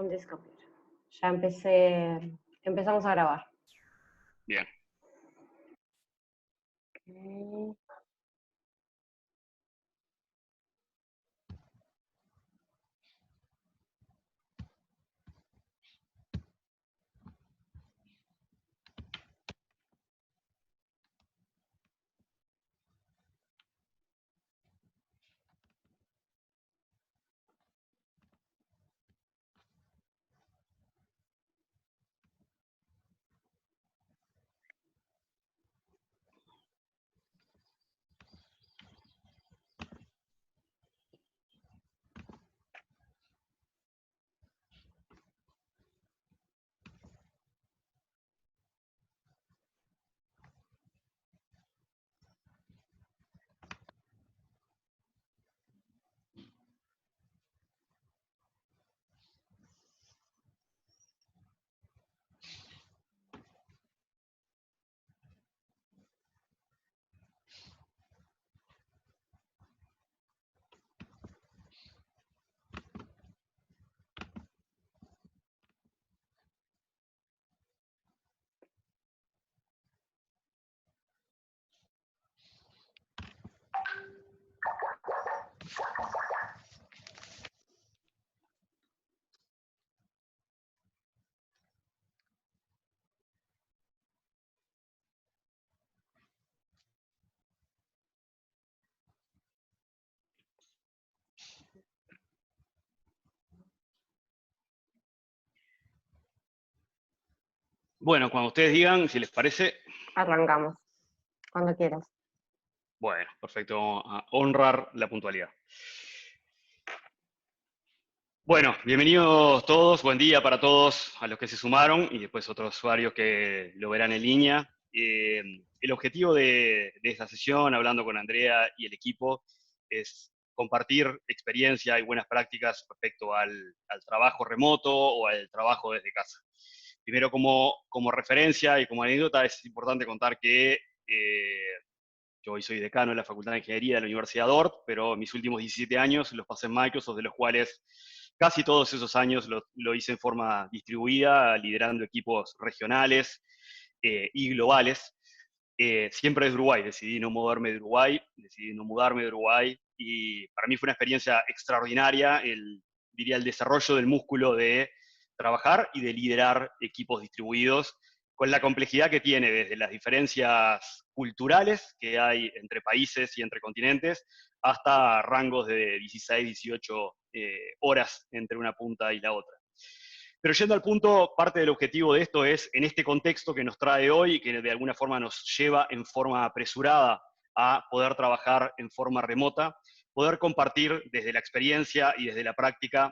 on this computer. Ya empezamos a grabar. Bien. Okay. Bueno, cuando ustedes digan, si les parece. Arrancamos, cuando quieras. Bueno, perfecto, vamos a honrar la puntualidad. Bueno, bienvenidos todos, buen día para todos, a los que se sumaron y después otros usuarios que lo verán en línea. El objetivo de esta sesión, hablando con Andrea y el equipo, es compartir experiencia y buenas prácticas respecto al trabajo remoto o al trabajo desde casa. Primero, como referencia y como anécdota, es importante contar que yo hoy soy decano de la Facultad de Ingeniería de la Universidad Dordt, pero mis últimos 17 años los pasé en Microsoft, de los cuales casi todos esos años lo hice en forma distribuida, liderando equipos regionales y globales. Siempre desde Uruguay, decidí no mudarme de Uruguay, y para mí fue una experiencia extraordinaria, diría el desarrollo del músculo de trabajar y de liderar equipos distribuidos, con la complejidad que tiene desde las diferencias culturales que hay entre países y entre continentes, hasta rangos de 16, 18 horas entre una punta y la otra. Pero yendo al punto, parte del objetivo de esto es, en este contexto que nos trae hoy y que de alguna forma nos lleva en forma apresurada a poder trabajar en forma remota, poder compartir desde la experiencia y desde la práctica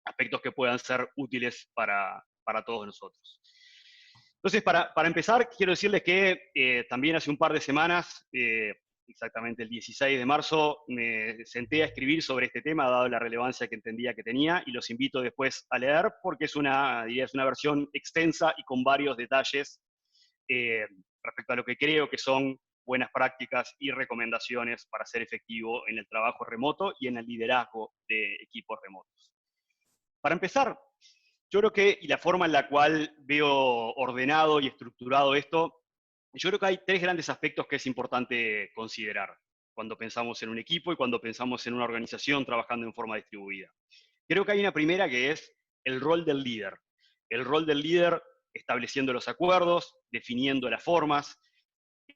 aspectos que puedan ser útiles para todos nosotros. Entonces, para empezar, quiero decirles que también hace un par de semanas, exactamente el 16 de marzo, me senté a escribir sobre este tema, dado la relevancia que entendía que tenía, y los invito después a leer, porque es una versión extensa y con varios detalles respecto a lo que creo que son buenas prácticas y recomendaciones para ser efectivo en el trabajo remoto y en el liderazgo de equipos remotos. Para empezar, yo creo que, y la forma en la cual veo ordenado y estructurado esto, yo creo que hay tres grandes aspectos que es importante considerar cuando pensamos en un equipo y cuando pensamos en una organización trabajando en forma distribuida. Creo que hay una primera que es el rol del líder. El rol del líder estableciendo los acuerdos, definiendo las formas,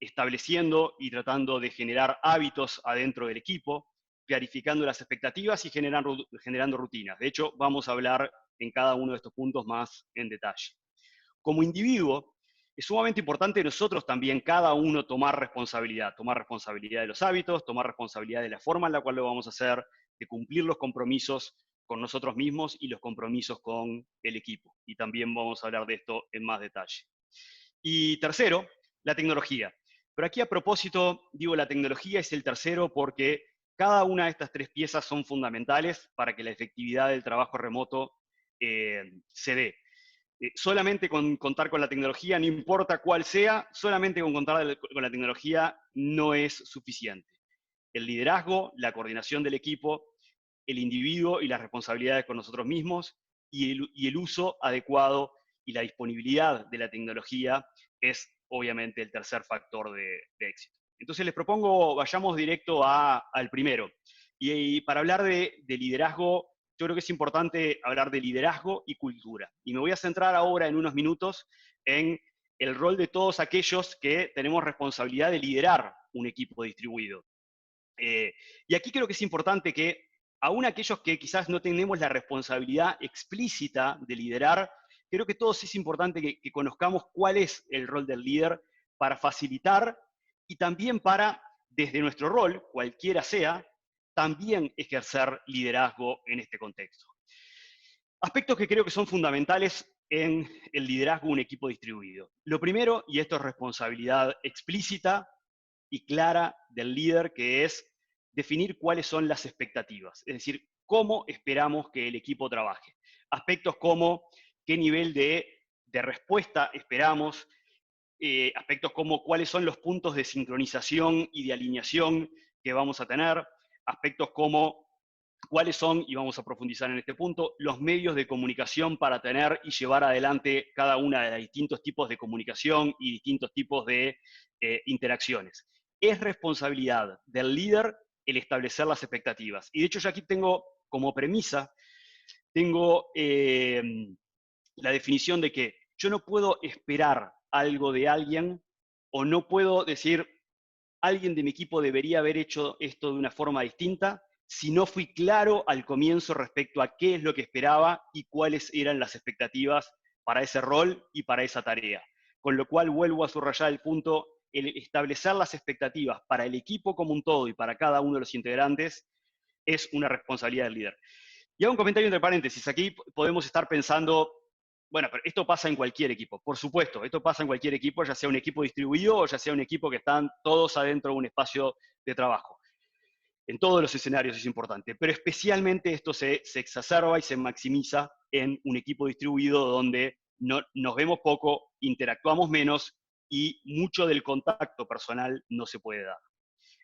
estableciendo y tratando de generar hábitos adentro del equipo, clarificando las expectativas y generando rutinas. De hecho, vamos a hablar en cada uno de estos puntos más en detalle. Como individuo, es sumamente importante nosotros también, cada uno, tomar responsabilidad de los hábitos, tomar responsabilidad de la forma en la cual lo vamos a hacer, de cumplir los compromisos con nosotros mismos y los compromisos con el equipo. Y también vamos a hablar de esto en más detalle. Y tercero, la tecnología. Pero aquí, a propósito, digo la tecnología es el tercero porque cada una de estas tres piezas son fundamentales para que la efectividad del trabajo remoto se dé. Solamente con contar con la tecnología, no importa cuál sea, solamente con contar con la tecnología no es suficiente. El liderazgo, la coordinación del equipo, el individuo y las responsabilidades con nosotros mismos, y el uso adecuado y la disponibilidad de la tecnología es obviamente el tercer factor de éxito. Entonces les propongo, vayamos directo al primero. Y para hablar de liderazgo, yo creo que es importante hablar de liderazgo y cultura. Y me voy a centrar ahora en unos minutos en el rol de todos aquellos que tenemos responsabilidad de liderar un equipo distribuido. Y aquí creo que es importante que, aún aquellos que quizás no tenemos la responsabilidad explícita de liderar, creo que todos es importante que conozcamos cuál es el rol del líder para facilitar y también para, desde nuestro rol, cualquiera sea, también ejercer liderazgo en este contexto. Aspectos que creo que son fundamentales en el liderazgo de un equipo distribuido. Lo primero, y esto es responsabilidad explícita y clara del líder, que es definir cuáles son las expectativas, es decir, cómo esperamos que el equipo trabaje. Aspectos como qué nivel de respuesta esperamos, aspectos como cuáles son los puntos de sincronización y de alineación que vamos a tener, aspectos como cuáles son, y vamos a profundizar en este punto, los medios de comunicación para tener y llevar adelante cada una de los distintos tipos de comunicación y distintos tipos de interacciones. Es responsabilidad del líder el establecer las expectativas. Y de hecho yo aquí tengo como premisa, tengo la definición de que yo no puedo esperar algo de alguien o no puedo decir, alguien de mi equipo debería haber hecho esto de una forma distinta, si no fui claro al comienzo respecto a qué es lo que esperaba y cuáles eran las expectativas para ese rol y para esa tarea. Con lo cual vuelvo a subrayar el punto, el establecer las expectativas para el equipo como un todo y para cada uno de los integrantes es una responsabilidad del líder. Y hago un comentario entre paréntesis, aquí podemos estar pensando, bueno, pero esto pasa en cualquier equipo, por supuesto, esto pasa en cualquier equipo, ya sea un equipo distribuido o ya sea un equipo que están todos adentro de un espacio de trabajo. En todos los escenarios es importante, pero especialmente esto se exacerba y se maximiza en un equipo distribuido donde nos vemos poco, interactuamos menos y mucho del contacto personal no se puede dar.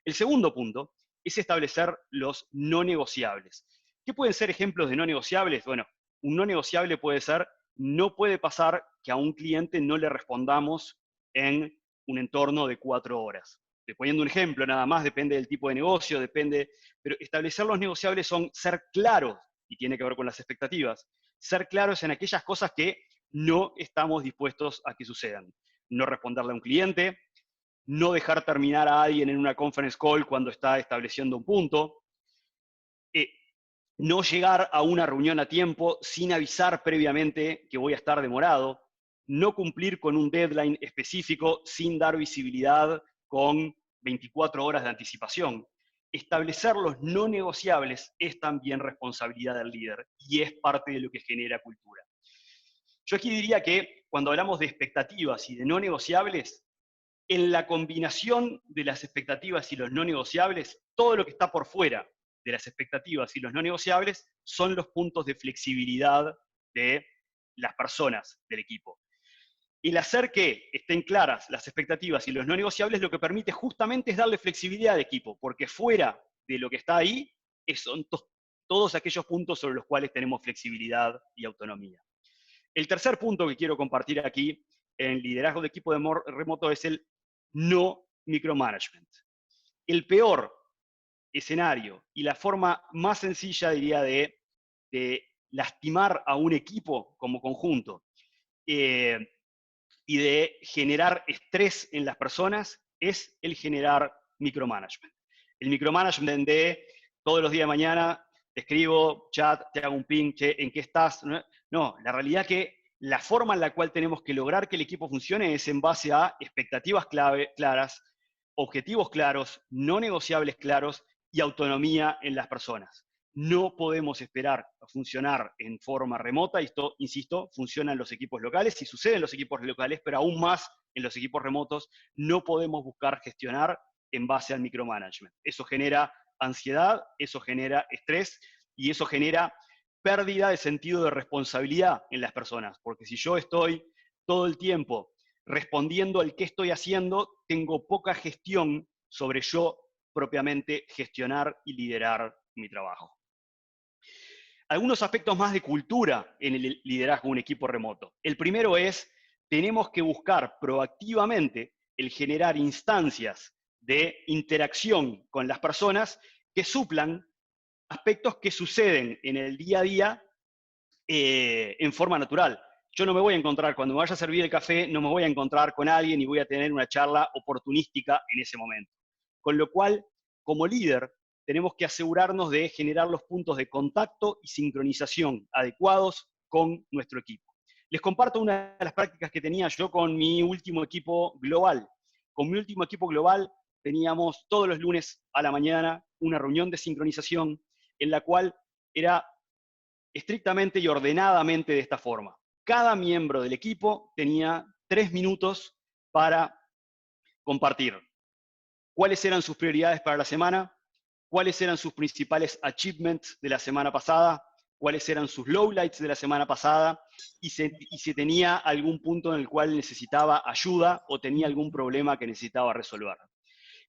El segundo punto es establecer los no negociables. ¿Qué pueden ser ejemplos de no negociables? Bueno, un no negociable puede ser, no puede pasar que a un cliente no le respondamos en un entorno de 4 horas. Estoy poniendo un ejemplo nada más, depende del tipo de negocio, depende, pero establecer los negociables son ser claros, y tiene que ver con las expectativas, ser claros en aquellas cosas que no estamos dispuestos a que sucedan. No responderle a un cliente, no dejar terminar a alguien en una conference call cuando está estableciendo un punto, no llegar a una reunión a tiempo sin avisar previamente que voy a estar demorado, no cumplir con un deadline específico sin dar visibilidad con 24 horas de anticipación. Establecer los no negociables es también responsabilidad del líder y es parte de lo que genera cultura. Yo aquí diría que cuando hablamos de expectativas y de no negociables, en la combinación de las expectativas y los no negociables, todo lo que está por fuera de las expectativas y los no negociables son los puntos de flexibilidad de las personas del equipo. El hacer que estén claras las expectativas y los no negociables lo que permite justamente es darle flexibilidad al equipo, porque fuera de lo que está ahí son todos aquellos puntos sobre los cuales tenemos flexibilidad y autonomía. El tercer punto que quiero compartir aquí en liderazgo de equipo de remoto es el no micromanagement. El peor escenario y la forma más sencilla, diría, de lastimar a un equipo como conjunto y de generar estrés en las personas es el generar micromanagement. El micromanagement de todos los días de mañana te escribo, chat, te hago un ping, che, ¿en qué estás? No, la realidad que la forma en la cual tenemos que lograr que el equipo funcione es en base a expectativas claras, objetivos claros, no negociables claros y autonomía en las personas. No podemos esperar a funcionar en forma remota, y esto, insisto, funciona en los equipos locales y sucede en los equipos locales, pero aún más en los equipos remotos, no podemos buscar gestionar en base al micromanagement. Eso genera ansiedad, eso genera estrés y eso genera pérdida de sentido de responsabilidad en las personas, porque si yo estoy todo el tiempo respondiendo al qué estoy haciendo, tengo poca gestión sobre yo propiamente gestionar y liderar mi trabajo. Algunos aspectos más de cultura en el liderazgo de un equipo remoto. El primero es, tenemos que buscar proactivamente el generar instancias de interacción con las personas que suplan aspectos que suceden en el día a día en forma natural. Yo no me voy a encontrar, cuando me vaya a servir el café, no me voy a encontrar con alguien y voy a tener una charla oportunística en ese momento. Con lo cual, como líder, tenemos que asegurarnos de generar los puntos de contacto y sincronización adecuados con nuestro equipo. Les comparto una de las prácticas que tenía yo con mi último equipo global. Con mi último equipo global teníamos todos los lunes a la mañana una reunión de sincronización en la cual era estrictamente y ordenadamente de esta forma. Cada miembro del equipo tenía 3 minutos para compartir cuáles eran sus prioridades para la semana, cuáles eran sus principales achievements de la semana pasada, cuáles eran sus lowlights de la semana pasada y si tenía algún punto en el cual necesitaba ayuda o tenía algún problema que necesitaba resolver.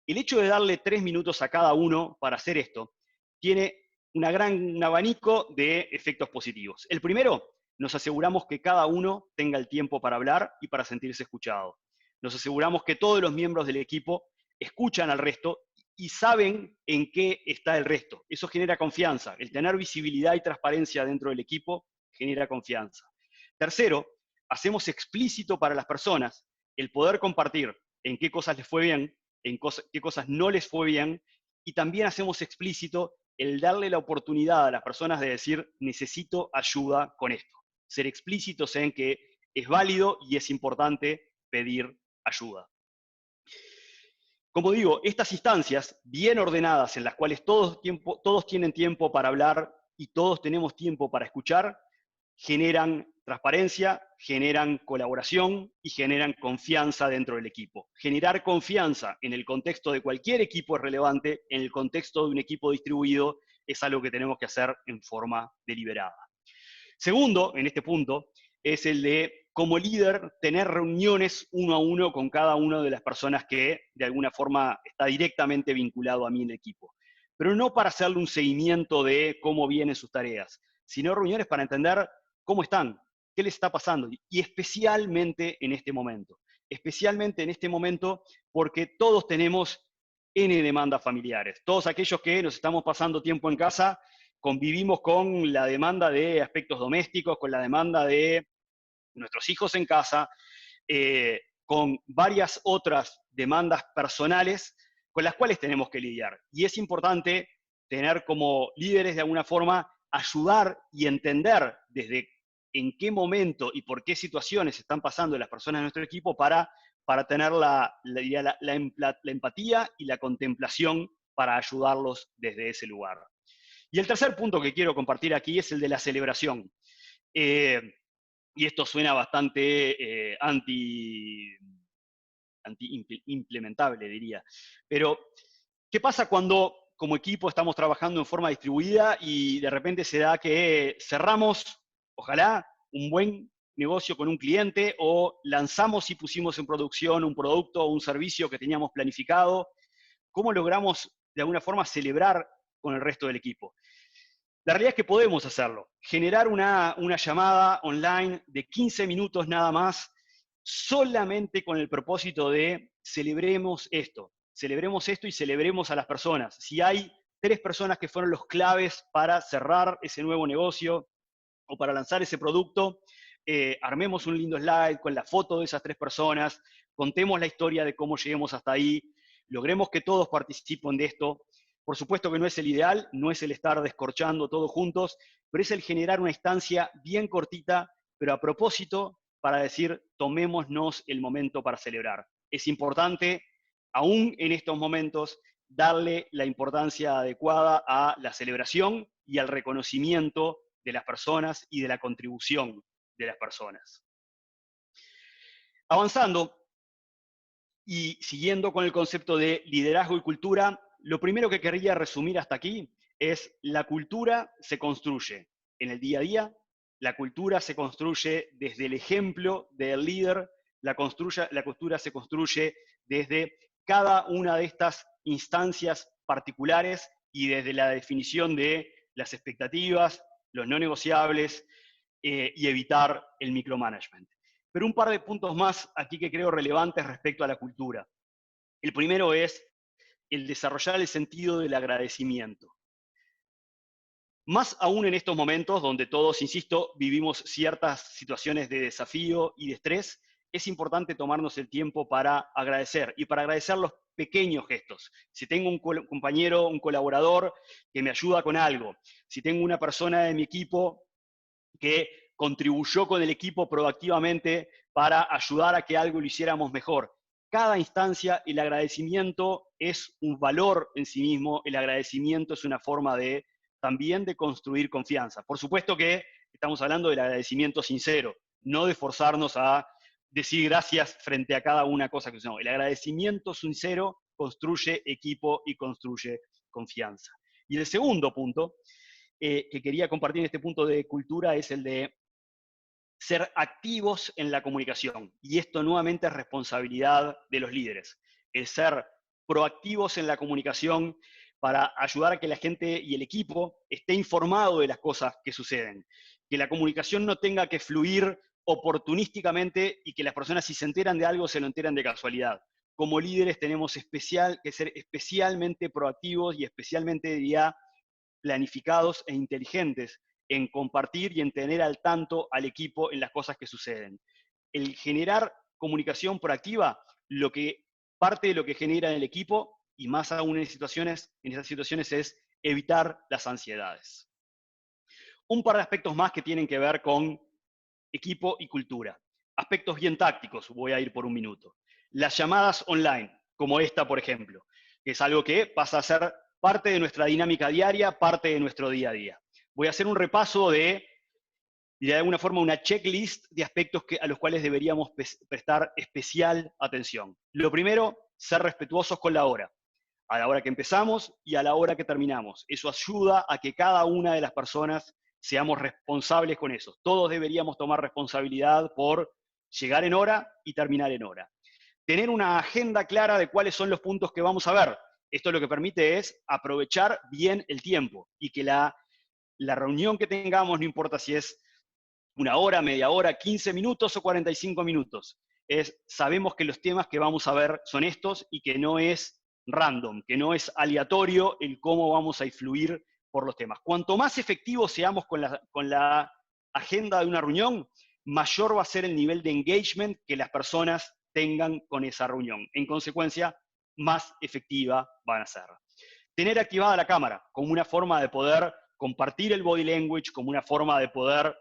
El hecho de darle 3 minutos a cada uno para hacer esto tiene un abanico de efectos positivos. El primero, nos aseguramos que cada uno tenga el tiempo para hablar y para sentirse escuchado. Nos aseguramos que todos los miembros del equipo escuchan al resto y saben en qué está el resto. Eso genera confianza. El tener visibilidad y transparencia dentro del equipo genera confianza. Tercero, hacemos explícito para las personas el poder compartir en qué cosas les fue bien, en qué cosas no les fue bien, y también hacemos explícito el darle la oportunidad a las personas de decir, necesito ayuda con esto. Ser explícitos en que es válido y es importante pedir ayuda. Como digo, estas instancias bien ordenadas en las cuales todos tienen tiempo para hablar y todos tenemos tiempo para escuchar, generan transparencia, generan colaboración y generan confianza dentro del equipo. Generar confianza en el contexto de cualquier equipo es relevante, en el contexto de un equipo distribuido es algo que tenemos que hacer en forma deliberada. Segundo, en este punto, es el de, como líder, tener reuniones uno a uno con cada una de las personas que de alguna forma está directamente vinculado a mí en el equipo. Pero no para hacerle un seguimiento de cómo vienen sus tareas, sino reuniones para entender cómo están, qué les está pasando, y especialmente en este momento. Especialmente en este momento porque todos tenemos N demandas familiares. Todos aquellos que nos estamos pasando tiempo en casa, convivimos con la demanda de aspectos domésticos, con la demanda de nuestros hijos en casa, con varias otras demandas personales con las cuales tenemos que lidiar. Y es importante tener como líderes de alguna forma, ayudar y entender desde en qué momento y por qué situaciones están pasando las personas de nuestro equipo para tener la empatía y la contemplación para ayudarlos desde ese lugar. Y el tercer punto que quiero compartir aquí es el de la celebración. Y esto suena bastante anti-implementable, diría. Pero, ¿qué pasa cuando como equipo estamos trabajando en forma distribuida y de repente se da que cerramos, ojalá, un buen negocio con un cliente o lanzamos y pusimos en producción un producto o un servicio que teníamos planificado? ¿Cómo logramos de alguna forma celebrar con el resto del equipo? La realidad es que podemos hacerlo. Generar una llamada online de 15 minutos nada más, solamente con el propósito de celebremos esto y celebremos a las personas. Si hay 3 personas que fueron los claves para cerrar ese nuevo negocio o para lanzar ese producto, armemos un lindo slide con la foto de esas 3 personas, contemos la historia de cómo lleguemos hasta ahí, logremos que todos participen de esto. Por supuesto que no es el ideal, no es el estar descorchando todos juntos, pero es el generar una instancia bien cortita, pero a propósito, para decir, tomémonos el momento para celebrar. Es importante, aún en estos momentos, darle la importancia adecuada a la celebración y al reconocimiento de las personas y de la contribución de las personas. Avanzando y siguiendo con el concepto de liderazgo y cultura, lo primero que querría resumir hasta aquí es la cultura se construye en el día a día, la cultura se construye desde el ejemplo del líder, la cultura se construye desde cada una de estas instancias particulares y desde la definición de las expectativas, los no negociables y evitar el micromanagement. Pero un par de puntos más aquí que creo relevantes respecto a la cultura. El primero es el desarrollar el sentido del agradecimiento. Más aún en estos momentos donde todos, insisto, vivimos ciertas situaciones de desafío y de estrés, es importante tomarnos el tiempo para agradecer y para agradecer los pequeños gestos. Si tengo un compañero, un colaborador que me ayuda con algo, si tengo una persona de mi equipo que contribuyó con el equipo proactivamente para ayudar a que algo lo hiciéramos mejor. Cada instancia, el agradecimiento es un valor en sí mismo, el agradecimiento es una forma también de construir confianza. Por supuesto que estamos hablando del agradecimiento sincero, no de forzarnos a decir gracias frente a cada una cosa que usamos. El agradecimiento sincero construye equipo y construye confianza. Y el segundo punto que quería compartir en este punto de cultura es el de ser activos en la comunicación. Y esto nuevamente es responsabilidad de los líderes. El ser proactivos en la comunicación para ayudar a que la gente y el equipo esté informado de las cosas que suceden. Que la comunicación no tenga que fluir oportunísticamente y que las personas si se enteran de algo se lo enteran de casualidad. Como líderes tenemos que ser especialmente proactivos y especialmente, diría, planificados e inteligentes en compartir y en tener al tanto al equipo en las cosas que suceden. El generar comunicación proactiva, parte de lo que genera en el equipo, y más aún en esas situaciones es evitar las ansiedades. Un par de aspectos más que tienen que ver con equipo y cultura. Aspectos bien tácticos, voy a ir por un minuto. Las llamadas online, como esta, por ejemplo, que es algo que pasa a ser parte de nuestra dinámica diaria, parte de nuestro día a día. Voy a hacer un repaso de alguna forma, una checklist de aspectos a los cuales deberíamos prestar especial atención. Lo primero, ser respetuosos con la hora. A la hora que empezamos y a la hora que terminamos. Eso ayuda a que cada una de las personas seamos responsables con eso. Todos deberíamos tomar responsabilidad por llegar en hora y terminar en hora. Tener una agenda clara de cuáles son los puntos que vamos a ver. Esto lo que permite es aprovechar bien el tiempo y que la reunión que tengamos, no importa si es una hora, media hora, 15 minutos o 45 minutos, sabemos que los temas que vamos a ver son estos y que no es random, que no es aleatorio el cómo vamos a influir por los temas. Cuanto más efectivos seamos con la agenda de una reunión, mayor va a ser el nivel de engagement que las personas tengan con esa reunión. En consecuencia, más efectiva van a ser. Tener activada la cámara como una forma de poder compartir el body language, como una forma de poder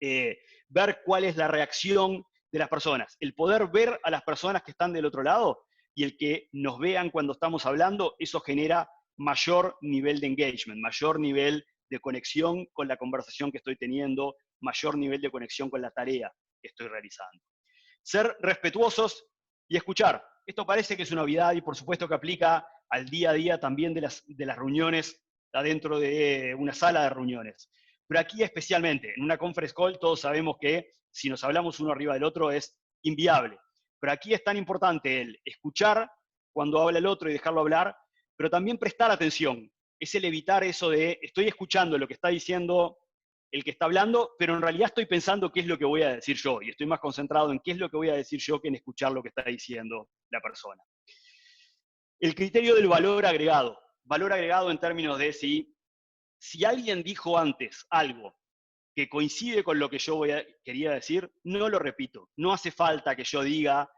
ver cuál es la reacción de las personas. El poder ver a las personas que están del otro lado y el que nos vean cuando estamos hablando, eso genera mayor nivel de engagement, mayor nivel de conexión con la conversación que estoy teniendo, mayor nivel de conexión con la tarea que estoy realizando. Ser respetuosos y escuchar. Esto parece que es una obviedad y por supuesto que aplica al día a día también de las reuniones adentro de una sala de reuniones. Pero aquí especialmente, en una conference call, todos sabemos que si nos hablamos uno arriba del otro es inviable. Pero aquí es tan importante el escuchar cuando habla el otro y dejarlo hablar, pero también prestar atención. Es el evitar eso de estoy escuchando lo que está diciendo el que está hablando, pero en realidad estoy pensando qué es lo que voy a decir yo, y estoy más concentrado en qué es lo que voy a decir yo que en escuchar lo que está diciendo la persona. El criterio del valor agregado en términos de si alguien dijo antes algo que coincide con lo que yo quería decir, no lo repito. No hace falta que yo diga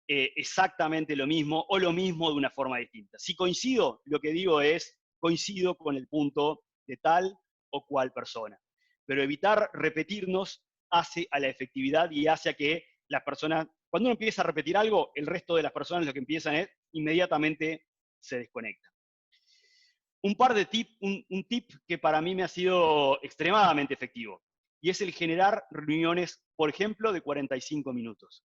exactamente lo mismo o lo mismo de una forma distinta. Si coincido, lo que digo es, coincido con el punto de tal o cual persona. Pero evitar repetirnos hace a la efectividad y hace a que las personas, cuando uno empieza a repetir algo, el resto de las personas lo que empiezan es inmediatamente se desconectan. Un tip que para mí me ha sido extremadamente efectivo, y es el generar reuniones, por ejemplo, de 45 minutos.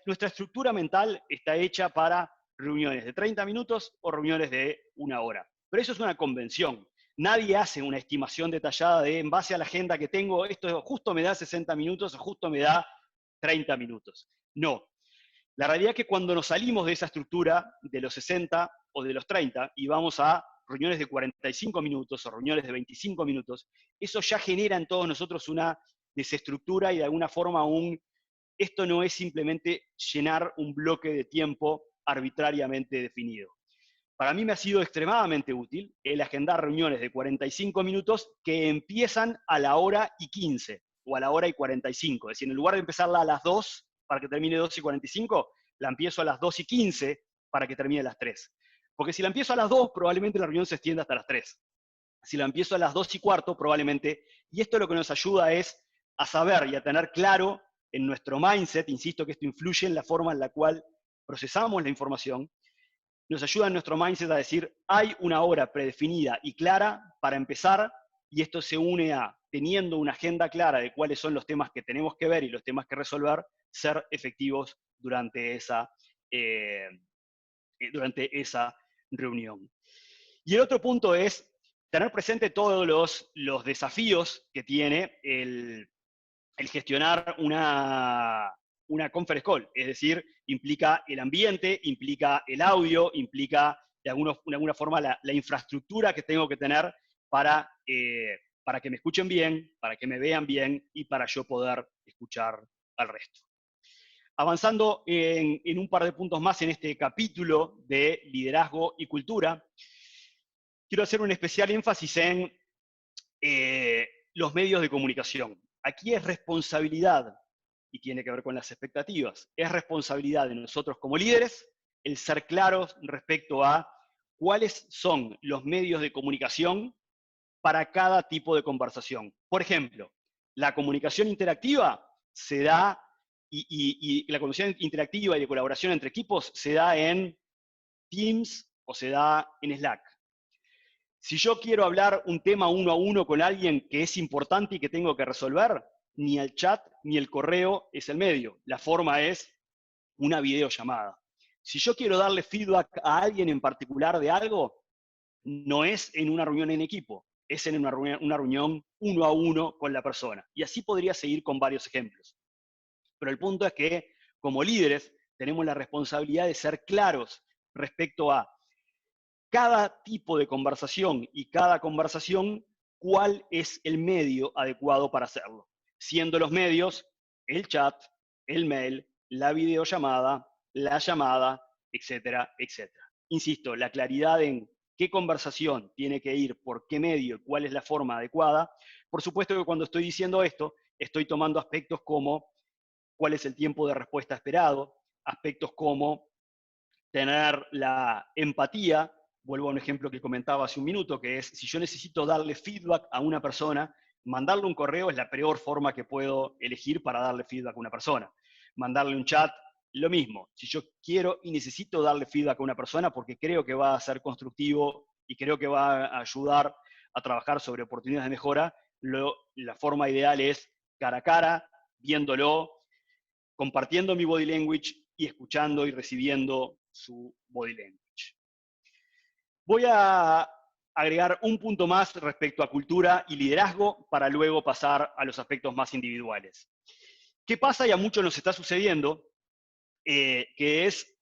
Nuestra estructura mental está hecha para reuniones de 30 minutos o reuniones de una hora. Pero eso es una convención. Nadie hace una estimación detallada de, en base a la agenda que tengo, esto justo me da 60 minutos o justo me da 30 minutos. No. La realidad es que cuando nos salimos de esa estructura de los 60 o de los 30 y vamos a reuniones de 45 minutos o reuniones de 25 minutos, eso ya genera en todos nosotros una desestructura y de alguna forma esto no es simplemente llenar un bloque de tiempo arbitrariamente definido. Para mí me ha sido extremadamente útil el agendar reuniones de 45 minutos que empiezan a la hora y 15 o a la hora y 45. Es decir, en lugar de empezarla a las 2 para que termine 2 y 45, la empiezo a las 2 y 15 para que termine a las 3. Porque si la empiezo a las 2, probablemente la reunión se extienda hasta las 3. Si la empiezo a las 2 y cuarto, probablemente, y esto lo que nos ayuda es a saber y a tener claro en nuestro mindset, insisto que esto influye en la forma en la cual procesamos la información, nos ayuda en nuestro mindset a decir, hay una hora predefinida y clara para empezar, y esto se une a, teniendo una agenda clara de cuáles son los temas que tenemos que ver y los temas que resolver, ser efectivos durante esa reunión. Y el otro punto es tener presente todos los desafíos que tiene el gestionar una conference call, es decir, implica el ambiente, implica el audio, implica de alguna forma la infraestructura que tengo que tener para que me escuchen bien, para que me vean bien y para yo poder escuchar al resto. Avanzando en un par de puntos más en este capítulo de liderazgo y cultura, quiero hacer un especial énfasis en los medios de comunicación. Aquí es responsabilidad, y tiene que ver con las expectativas, es responsabilidad de nosotros como líderes el ser claros respecto a cuáles son los medios de comunicación para cada tipo de conversación. Por ejemplo, la comunicación interactiva se da, y la comunicación interactiva y de colaboración entre equipos se da en Teams o se da en Slack. Si yo quiero hablar un tema uno a uno con alguien que es importante y que tengo que resolver, ni el chat ni el correo es el medio. La forma es una videollamada. Si yo quiero darle feedback a alguien en particular de algo, no es en una reunión en equipo, es en una reunión uno a uno con la persona. Y así podría seguir con varios ejemplos. Pero el punto es que, como líderes, tenemos la responsabilidad de ser claros respecto a cada tipo de conversación y cada conversación, cuál es el medio adecuado para hacerlo. Siendo los medios el chat, el mail, la videollamada, la llamada, etcétera, etcétera. Insisto, la claridad en qué conversación tiene que ir, por qué medio y cuál es la forma adecuada. Por supuesto que cuando estoy diciendo esto, estoy tomando aspectos como cuál es el tiempo de respuesta esperado, aspectos como tener la empatía. Vuelvo a un ejemplo que comentaba hace un minuto, que es, si yo necesito darle feedback a una persona, mandarle un correo es la peor forma que puedo elegir para darle feedback a una persona. Mandarle un chat, lo mismo. Si yo quiero y necesito darle feedback a una persona porque creo que va a ser constructivo y creo que va a ayudar a trabajar sobre oportunidades de mejora, la forma ideal es cara a cara, viéndolo, compartiendo mi body language y escuchando y recibiendo su body language. Voy a agregar un punto más respecto a cultura y liderazgo para luego pasar a los aspectos más individuales. ¿Qué pasa? Y a muchos nos está sucediendo, que es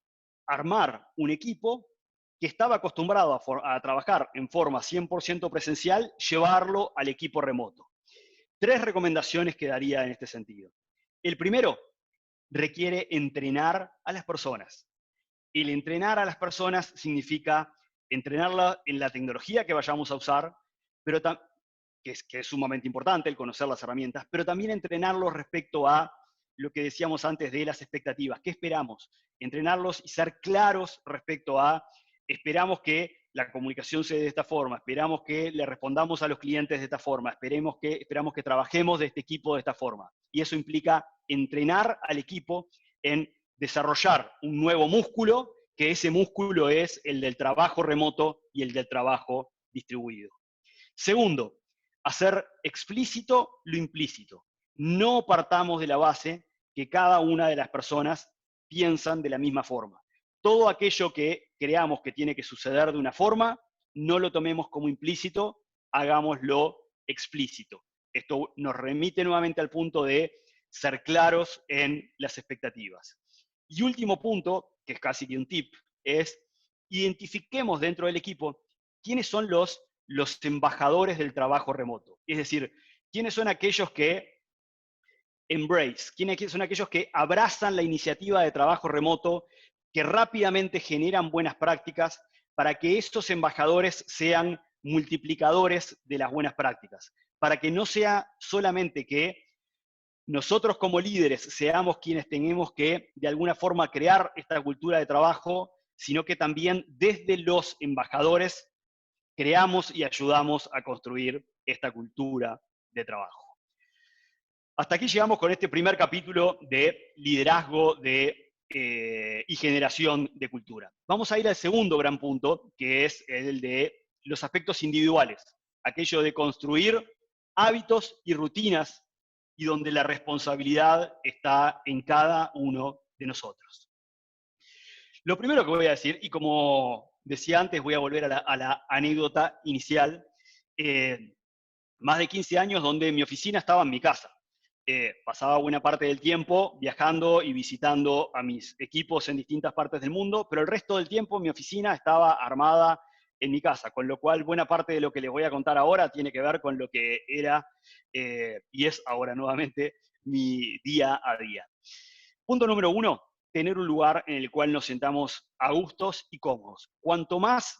armar un equipo que estaba acostumbrado a trabajar en forma 100% presencial, llevarlo al equipo remoto. 3 recomendaciones que daría en este sentido. El primero, requiere entrenar a las personas. El entrenar a las personas significa entrenarla en la tecnología que vayamos a usar, pero que es sumamente importante el conocer las herramientas, pero también entrenarlos respecto a lo que decíamos antes de las expectativas. ¿Qué esperamos? Entrenarlos y ser claros respecto a, esperamos que la comunicación se dé de esta forma, esperamos que le respondamos a los clientes de esta forma, esperamos que trabajemos de este equipo de esta forma. Y eso implica entrenar al equipo en desarrollar un nuevo músculo, que ese músculo es el del trabajo remoto y el del trabajo distribuido. Segundo, hacer explícito lo implícito. No partamos de la base que cada una de las personas piensan de la misma forma. Todo aquello que creamos que tiene que suceder de una forma, no lo tomemos como implícito, hagámoslo explícito. Esto nos remite nuevamente al punto de ser claros en las expectativas. Y último punto, que es casi que un tip, es identifiquemos dentro del equipo quiénes son los embajadores del trabajo remoto. Es decir, quiénes son aquellos que embrace, quiénes son aquellos que abrazan la iniciativa de trabajo remoto, que rápidamente generan buenas prácticas para que estos embajadores sean multiplicadores de las buenas prácticas, para que no sea solamente que nosotros como líderes seamos quienes tenemos que de alguna forma crear esta cultura de trabajo, sino que también desde los embajadores creamos y ayudamos a construir esta cultura de trabajo. Hasta aquí llegamos con este primer capítulo de liderazgo y generación de cultura. Vamos a ir al segundo gran punto, que es el de los aspectos individuales, aquello de construir hábitos y rutinas y donde la responsabilidad está en cada uno de nosotros. Lo primero que voy a decir, y como decía antes, voy a volver a la anécdota inicial, más de 15 años donde mi oficina estaba en mi casa. Pasaba buena parte del tiempo viajando y visitando a mis equipos en distintas partes del mundo, pero el resto del tiempo mi oficina estaba armada en mi casa, con lo cual buena parte de lo que les voy a contar ahora tiene que ver con lo que era y es ahora nuevamente mi día a día. Punto número 1, tener un lugar en el cual nos sentamos a gustos y cómodos. Cuanto más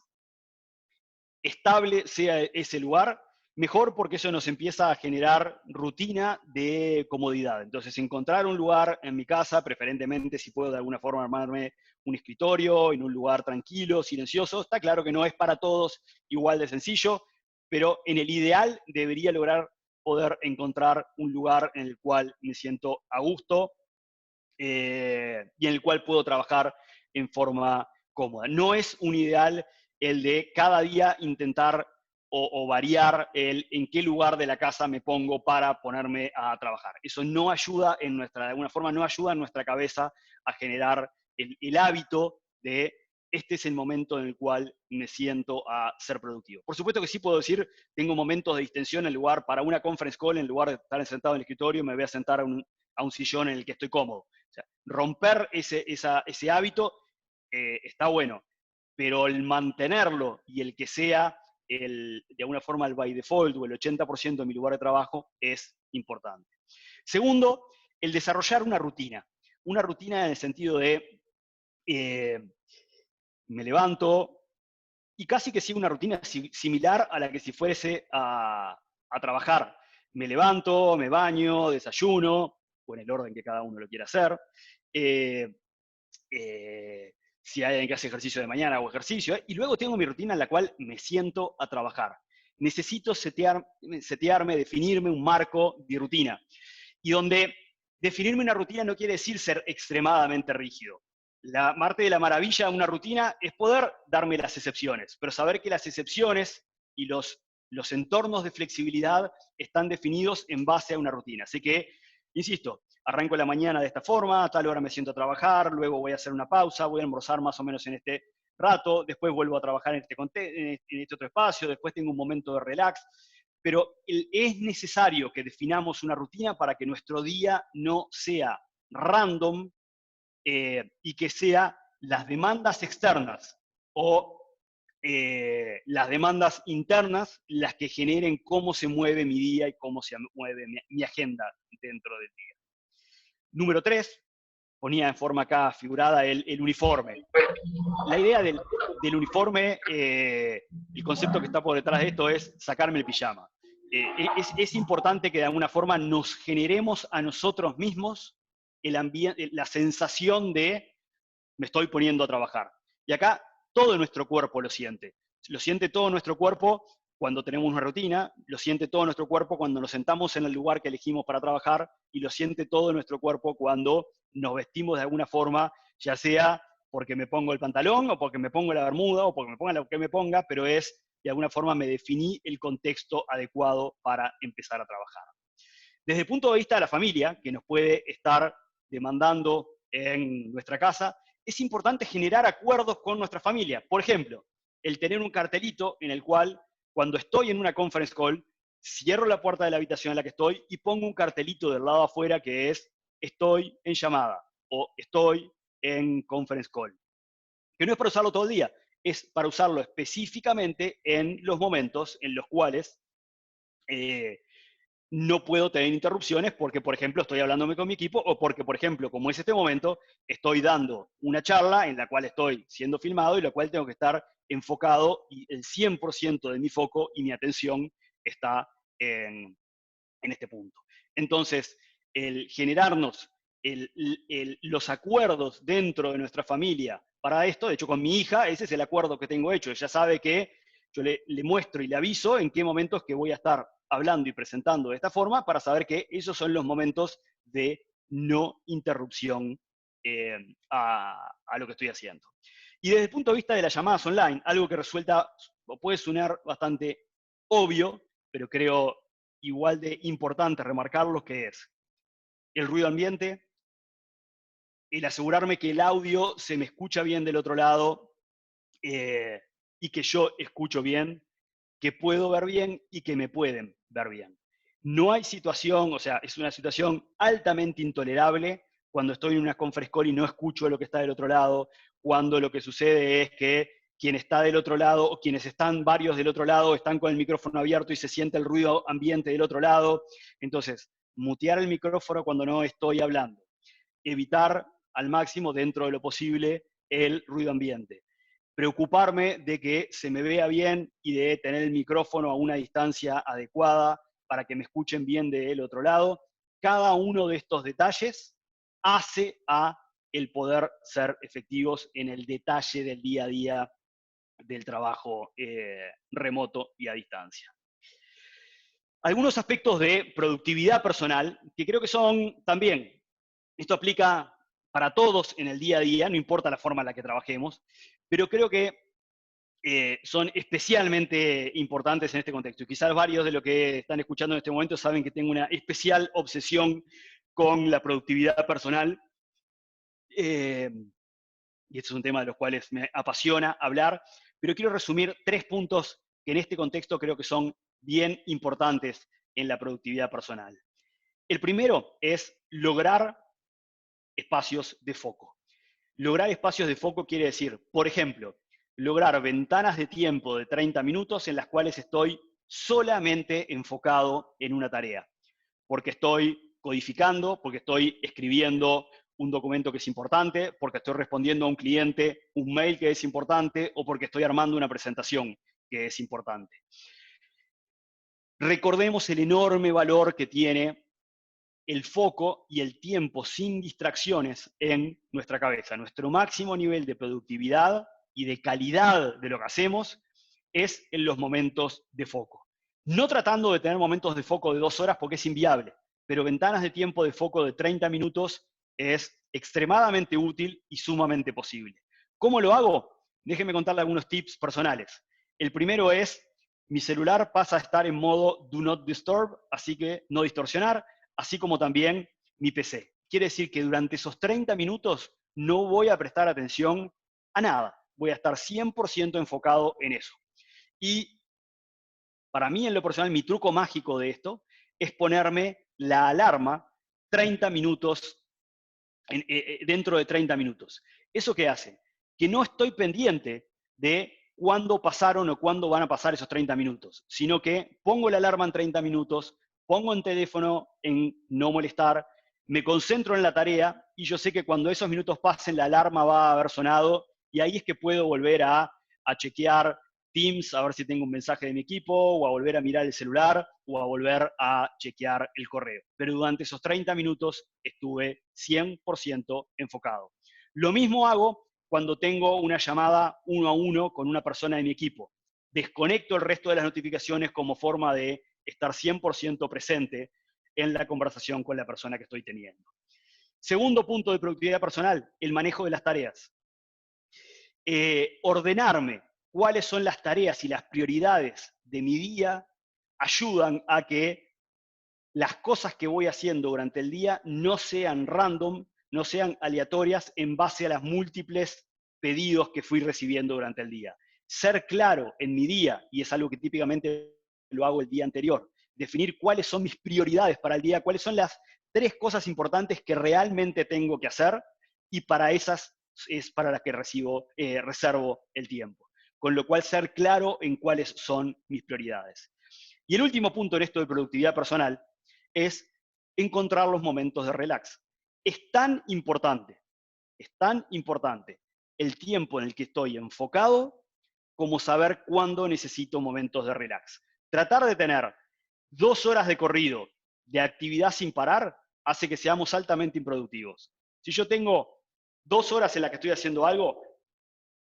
estable sea ese lugar, mejor, porque eso nos empieza a generar rutina de comodidad. Entonces, encontrar un lugar en mi casa, preferentemente si puedo de alguna forma armarme un escritorio en un lugar tranquilo, silencioso, está claro que no es para todos igual de sencillo, pero en el ideal debería lograr poder encontrar un lugar en el cual me siento a gusto y en el cual puedo trabajar en forma cómoda. No es un ideal el de cada día intentar o variar en qué lugar de la casa me pongo para ponerme a trabajar. Eso no ayuda de alguna forma no ayuda en nuestra cabeza a generar el hábito de este es el momento en el cual me siento a ser productivo. Por supuesto que sí puedo decir, tengo momentos de distensión en lugar para una conference call, en lugar de estar sentado en el escritorio, me voy a sentar a un sillón en el que estoy cómodo. O sea, romper ese hábito está bueno, pero el mantenerlo y el que sea de alguna forma el by default o el 80% de mi lugar de trabajo es importante. Segundo, el desarrollar una rutina en el sentido de me levanto y casi que sigo una rutina similar a la que si fuese a trabajar. Me levanto, me baño, desayuno, o en el orden que cada uno lo quiera hacer. Si hay alguien que hace ejercicio de mañana, hago ejercicio. Y luego tengo mi rutina en la cual me siento a trabajar. Necesito setearme, definirme un marco de rutina. Y donde definirme una rutina no quiere decir ser extremadamente rígido. La parte de la maravilla de una rutina es poder darme las excepciones, pero saber que las excepciones y los entornos de flexibilidad están definidos en base a una rutina. Así que, insisto, arranco la mañana de esta forma, a tal hora me siento a trabajar, luego voy a hacer una pausa, voy a almorzar más o menos en este rato, después vuelvo a trabajar en este otro espacio, después tengo un momento de relax, pero es necesario que definamos una rutina para que nuestro día no sea random y que sea las demandas externas o las demandas internas las que generen cómo se mueve mi día y cómo se mueve mi agenda dentro del día. Número 3, ponía en forma acá figurada el uniforme. La idea del uniforme, el concepto que está por detrás de esto es sacarme el pijama. Es importante que de alguna forma nos generemos a nosotros mismos la sensación de me estoy poniendo a trabajar. Y acá todo nuestro cuerpo lo siente. Lo siente todo nuestro cuerpo cuando tenemos una rutina, lo siente todo nuestro cuerpo cuando nos sentamos en el lugar que elegimos para trabajar y lo siente todo nuestro cuerpo cuando nos vestimos de alguna forma, ya sea porque me pongo el pantalón o porque me pongo la bermuda o porque me ponga lo que me ponga, pero es de alguna forma me definí el contexto adecuado para empezar a trabajar. Desde el punto de vista de la familia, que nos puede estar demandando en nuestra casa, es importante generar acuerdos con nuestra familia. Por ejemplo, el tener un cartelito en el cual, cuando estoy en una conference call, cierro la puerta de la habitación en la que estoy y pongo un cartelito del lado afuera que es estoy en llamada o estoy en conference call. Que no es para usarlo todo el día, es para usarlo específicamente en los momentos en los cuales no puedo tener interrupciones porque, por ejemplo, estoy hablándome con mi equipo o porque, por ejemplo, como es este momento, estoy dando una charla en la cual estoy siendo filmado y la cual tengo que estar enfocado y el 100% de mi foco y mi atención está en este punto. Entonces, el generarnos los acuerdos dentro de nuestra familia para esto, de hecho con mi hija, ese es el acuerdo que tengo hecho, ella sabe que yo le muestro y le aviso en qué momentos que voy a estar hablando y presentando de esta forma para saber que esos son los momentos de no interrupción a lo que estoy haciendo. Y desde el punto de vista de las llamadas online, algo que resulta o puede sonar bastante obvio, pero creo igual de importante remarcarlo, que es el ruido ambiente, el asegurarme que el audio se me escucha bien del otro lado y que yo escucho bien, que puedo ver bien y que me pueden ver bien. No hay situación, o sea, es una situación altamente intolerable cuando estoy en una conference call y no escucho lo que está del otro lado, cuando lo que sucede es que quien está del otro lado o quienes están varios del otro lado están con el micrófono abierto y se siente el ruido ambiente del otro lado. Entonces, mutear el micrófono cuando no estoy hablando. Evitar al máximo, dentro de lo posible, el ruido ambiente. Preocuparme de que se me vea bien y de tener el micrófono a una distancia adecuada para que me escuchen bien del otro lado. Cada uno de estos detalles hace a el poder ser efectivos en el detalle del día a día del trabajo remoto y a distancia. Algunos aspectos de productividad personal que creo que son también, esto aplica para todos en el día a día, no importa la forma en la que trabajemos, pero creo que son especialmente importantes en este contexto. Y quizás varios de los que están escuchando en este momento saben que tengo una especial obsesión con la productividad personal. Y este es un tema de los cuales me apasiona hablar, pero quiero resumir 3 puntos que en este contexto creo que son bien importantes en la productividad personal. El primero es lograr espacios de foco. Lograr espacios de foco quiere decir, por ejemplo, lograr ventanas de tiempo de 30 minutos en las cuales estoy solamente enfocado en una tarea, porque estoy codificando, porque estoy escribiendo un documento que es importante, porque estoy respondiendo a un cliente un mail que es importante, o porque estoy armando una presentación que es importante. Recordemos el enorme valor que tiene el foco y el tiempo sin distracciones en nuestra cabeza. Nuestro máximo nivel de productividad y de calidad de lo que hacemos es en los momentos de foco. No tratando de tener momentos de foco de 2 horas porque es inviable, pero ventanas de tiempo de foco de 30 minutos es extremadamente útil y sumamente posible. ¿Cómo lo hago? Déjenme contarle algunos tips personales. El primero es, mi celular pasa a estar en modo Do Not Disturb, así que no distorsionar, así como también mi PC. Quiere decir que durante esos 30 minutos no voy a prestar atención a nada. Voy a estar 100% enfocado en eso. Y para mí, en lo personal, mi truco mágico de esto es ponerme la alarma 30 minutos, dentro de 30 minutos. ¿Eso qué hace? Que no estoy pendiente de cuándo pasaron o cuándo van a pasar esos 30 minutos, sino que pongo la alarma en 30 minutos, pongo el teléfono en no molestar, me concentro en la tarea y yo sé que cuando esos minutos pasen la alarma va a haber sonado y ahí es que puedo volver a chequear Teams, a ver si tengo un mensaje de mi equipo, o a volver a mirar el celular, o a volver a chequear el correo. Pero durante esos 30 minutos estuve 100% enfocado. Lo mismo hago cuando tengo una llamada 1 a 1 con una persona de mi equipo. Desconecto el resto de las notificaciones como forma de estar 100% presente en la conversación con la persona que estoy teniendo. Segundo punto de productividad personal, el manejo de las tareas. Ordenarme cuáles son las tareas y las prioridades de mi día ayudan a que las cosas que voy haciendo durante el día no sean random, no sean aleatorias en base a las múltiples pedidos que fui recibiendo durante el día. Ser claro en mi día, y es algo que típicamente lo hago el día anterior, definir cuáles son mis prioridades para el día, cuáles son las 3 cosas importantes que realmente tengo que hacer, y para esas es para las que reservo el tiempo. con lo cual ser claro en cuáles son mis prioridades. Y el último punto en esto de productividad personal es encontrar los momentos de relax. Es tan importante el tiempo en el que estoy enfocado como saber cuándo necesito momentos de relax. Tratar de tener 2 horas de corrido de actividad sin parar hace que seamos altamente improductivos. Si yo tengo 2 horas en las que estoy haciendo algo,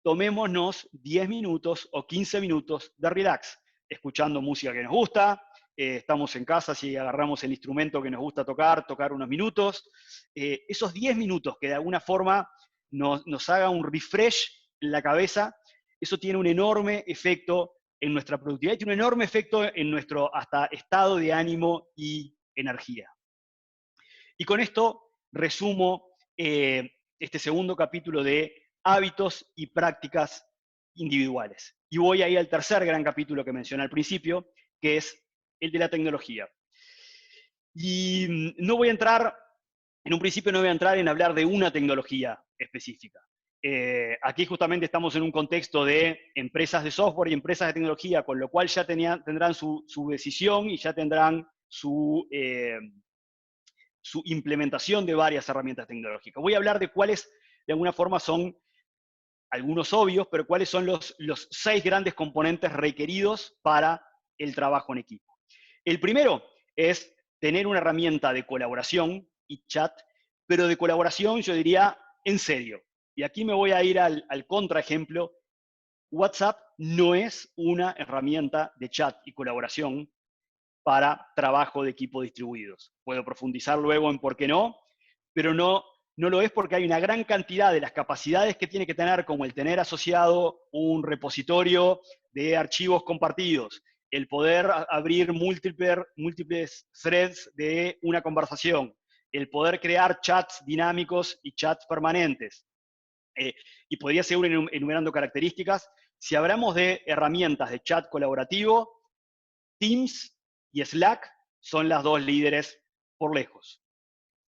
tomémonos 10 minutos o 15 minutos de relax, escuchando música que nos gusta, estamos en casa, si agarramos el instrumento que nos gusta tocar unos minutos, esos 10 minutos que de alguna forma nos haga un refresh en la cabeza, eso tiene un enorme efecto en nuestra productividad y tiene un enorme efecto en nuestro hasta estado de ánimo y energía. Y con esto resumo este segundo capítulo de hábitos y prácticas individuales. Y voy ahí al tercer gran capítulo que mencioné al principio, que es el de la tecnología. Y no voy a entrar, en un principio no voy a entrar en hablar de una tecnología específica. Aquí justamente estamos en un contexto de empresas de software y empresas de tecnología, con lo cual ya tendrán su decisión y ya tendrán su implementación de varias herramientas tecnológicas. Voy a hablar de cuáles, de alguna forma, son algunos obvios, pero cuáles son los 6 grandes componentes requeridos para el trabajo en equipo. El primero es tener una herramienta de colaboración y chat, pero de colaboración yo diría en serio. Y aquí me voy a ir al contraejemplo. WhatsApp no es una herramienta de chat y colaboración para trabajo de equipo distribuidos. Puedo profundizar luego en por qué no, pero no lo es porque hay una gran cantidad de las capacidades que tiene que tener, como el tener asociado un repositorio de archivos compartidos, el poder abrir múltiples threads de una conversación, el poder crear chats dinámicos y chats permanentes. Y podría seguir enumerando características. Si hablamos de herramientas de chat colaborativo, Teams y Slack son las 2 líderes por lejos.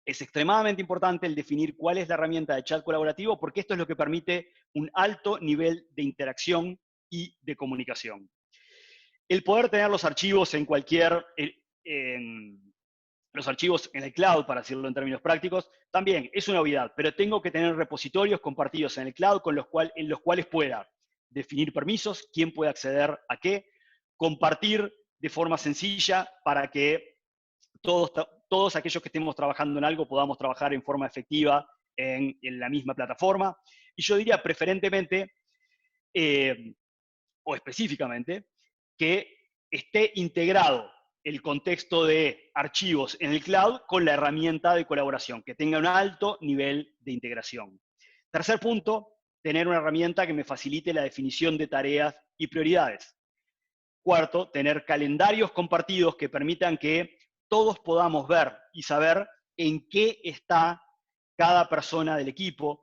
Es extremadamente importante el definir cuál es la herramienta de chat colaborativo, porque esto es lo que permite un alto nivel de interacción y de comunicación. El poder tener los archivos en los archivos en el cloud, para decirlo en términos prácticos, también es una obviedad, pero tengo que tener repositorios compartidos en el cloud en los cuales pueda definir permisos, quién puede acceder a qué, compartir de forma sencilla para que todos aquellos que estemos trabajando en algo podamos trabajar en forma efectiva en la misma plataforma. Y yo diría preferentemente, o específicamente, que esté integrado el contexto de archivos en el cloud con la herramienta de colaboración, que tenga un alto nivel de integración. Tercer punto, tener una herramienta que me facilite la definición de tareas y prioridades. Cuarto, tener calendarios compartidos que permitan que todos podamos ver y saber en qué está cada persona del equipo,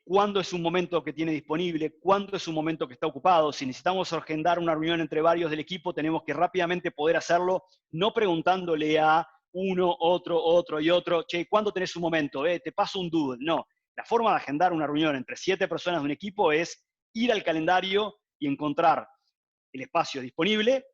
cuándo es un momento que tiene disponible, cuándo es un momento que está ocupado. Si necesitamos agendar una reunión entre varios del equipo, tenemos que rápidamente poder hacerlo, no preguntándole a uno, otro y otro, che, ¿cuándo tenés un momento? Te paso un doodle. No, la forma de agendar una reunión entre 7 personas de un equipo es ir al calendario y encontrar el espacio disponible,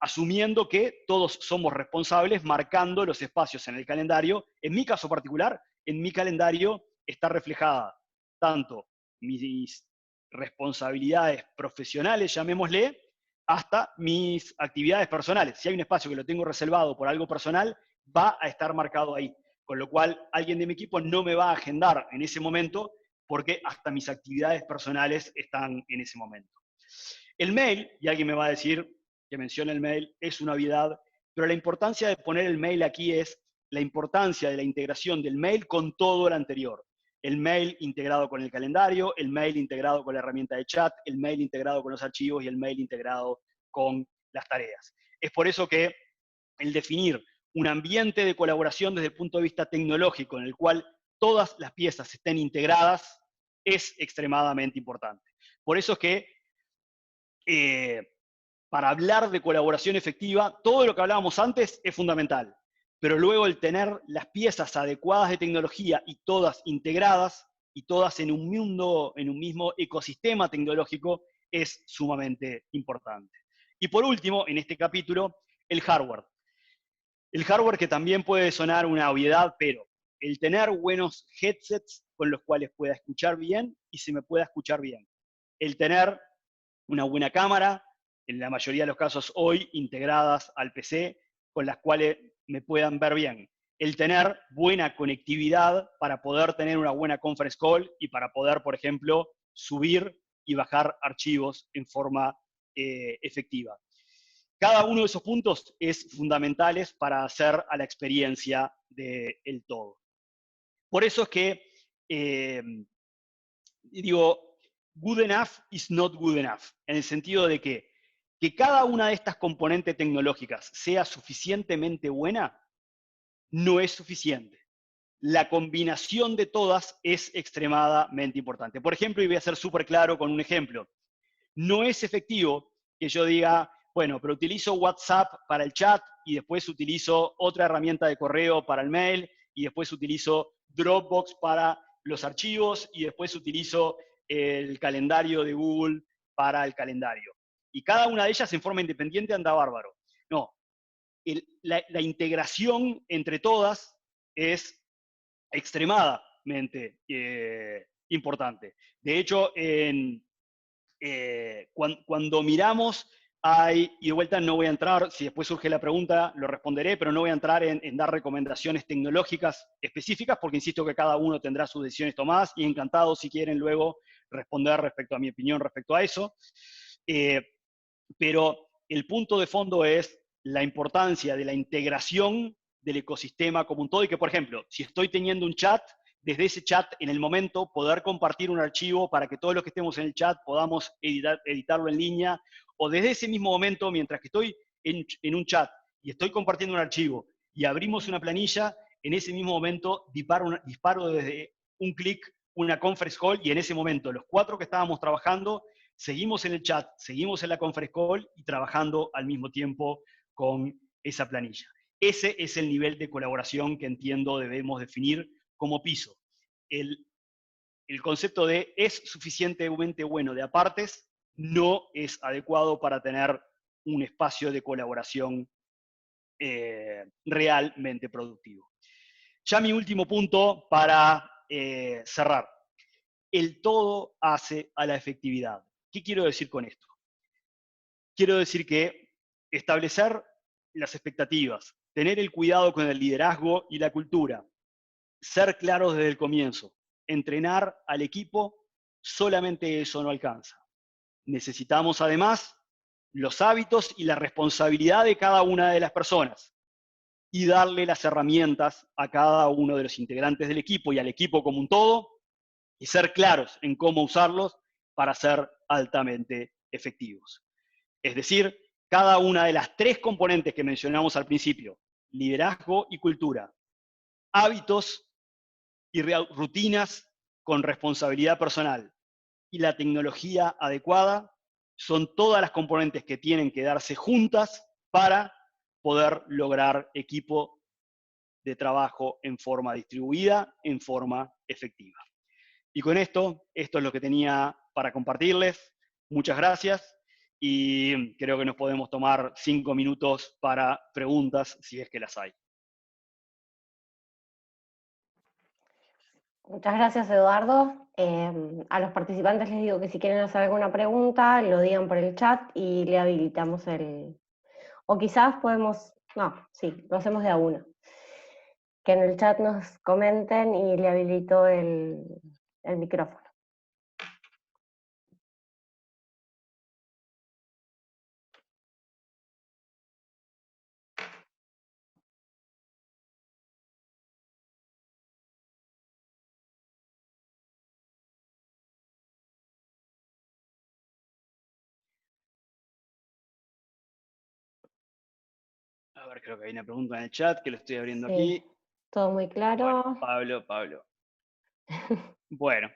asumiendo que todos somos responsables, marcando los espacios en el calendario. En mi caso particular, en mi calendario está reflejada tanto mis responsabilidades profesionales, llamémosle, hasta mis actividades personales. Si hay un espacio que lo tengo reservado por algo personal, va a estar marcado ahí. Con lo cual, alguien de mi equipo no me va a agendar en ese momento porque hasta mis actividades personales están en ese momento. El mail, y alguien me va a decir que menciona el mail, es una obviedad, pero la importancia de poner el mail aquí es la importancia de la integración del mail con todo lo anterior. El mail integrado con el calendario, el mail integrado con la herramienta de chat, el mail integrado con los archivos y el mail integrado con las tareas. Es por eso que el definir un ambiente de colaboración desde el punto de vista tecnológico en el cual todas las piezas estén integradas es extremadamente importante. Por eso es que para hablar de colaboración efectiva, todo lo que hablábamos antes es fundamental, pero luego el tener las piezas adecuadas de tecnología y todas integradas y todas en un mismo ecosistema tecnológico es sumamente importante. Y por último, en este capítulo, el hardware. El hardware que también puede sonar una obviedad, pero el tener buenos headsets con los cuales pueda escuchar bien y se me pueda escuchar bien. El tener una buena cámara, en la mayoría de los casos hoy integradas al PC, con las cuales me puedan ver bien. El tener buena conectividad para poder tener una buena conference call y para poder, por ejemplo, subir y bajar archivos en forma efectiva. Cada uno de esos puntos es fundamentales para hacer a la experiencia del todo. Por eso es que digo, good enough is not good enough, en el sentido de que cada una de estas componentes tecnológicas sea suficientemente buena, no es suficiente. La combinación de todas es extremadamente importante. Por ejemplo, y voy a ser súper claro con un ejemplo, no es efectivo que yo diga, bueno, pero utilizo WhatsApp para el chat y después utilizo otra herramienta de correo para el mail y después utilizo Dropbox para los archivos y después utilizo el calendario de Google para el calendario. Y cada una de ellas en forma independiente anda bárbaro. No, la integración entre todas es extremadamente importante. De hecho, cuando miramos, y de vuelta no voy a entrar, si después surge la pregunta lo responderé, pero no voy a entrar en dar recomendaciones tecnológicas específicas, porque insisto que cada uno tendrá sus decisiones tomadas, y encantado si quieren luego responder respecto a mi opinión respecto a eso. Pero el punto de fondo es la importancia de la integración del ecosistema como un todo, y que, por ejemplo, si estoy teniendo un chat, desde ese chat, en el momento, poder compartir un archivo para que todos los que estemos en el chat podamos editarlo en línea, o desde ese mismo momento, mientras que estoy en un chat y estoy compartiendo un archivo y abrimos una planilla, en ese mismo momento disparo desde un clic una conference call, y en ese momento los 4 que estábamos trabajando seguimos en el chat, seguimos en la conference call y trabajando al mismo tiempo con esa planilla. Ese es el nivel de colaboración que entiendo debemos definir como piso. El concepto de es suficientemente bueno de apartes no es adecuado para tener un espacio de colaboración realmente productivo. Ya mi último punto para cerrar. El todo hace a la efectividad. ¿Qué quiero decir con esto? Quiero decir que establecer las expectativas, tener el cuidado con el liderazgo y la cultura, ser claros desde el comienzo, entrenar al equipo, solamente eso no alcanza. Necesitamos además los hábitos y la responsabilidad de cada una de las personas y darle las herramientas a cada uno de los integrantes del equipo y al equipo como un todo, y ser claros en cómo usarlos para ser altamente efectivos. Es decir, cada una de las 3 componentes que mencionamos al principio, liderazgo y cultura, hábitos y rutinas con responsabilidad personal y la tecnología adecuada, son todas las componentes que tienen que darse juntas para poder lograr equipo de trabajo en forma distribuida, en forma efectiva. Y con esto es lo que tenía para compartirles. Muchas gracias y creo que nos podemos tomar 5 minutos para preguntas, si es que las hay. Muchas gracias, Eduardo. A los participantes les digo que si quieren hacer alguna pregunta, lo digan por el chat y le habilitamos el... O quizás podemos... No, sí, lo hacemos de a uno. Que en el chat nos comenten y le habilito el micrófono. A ver, creo que hay una pregunta en el chat que lo estoy abriendo Sí, aquí. todo muy claro. Bueno, Pablo. Bueno,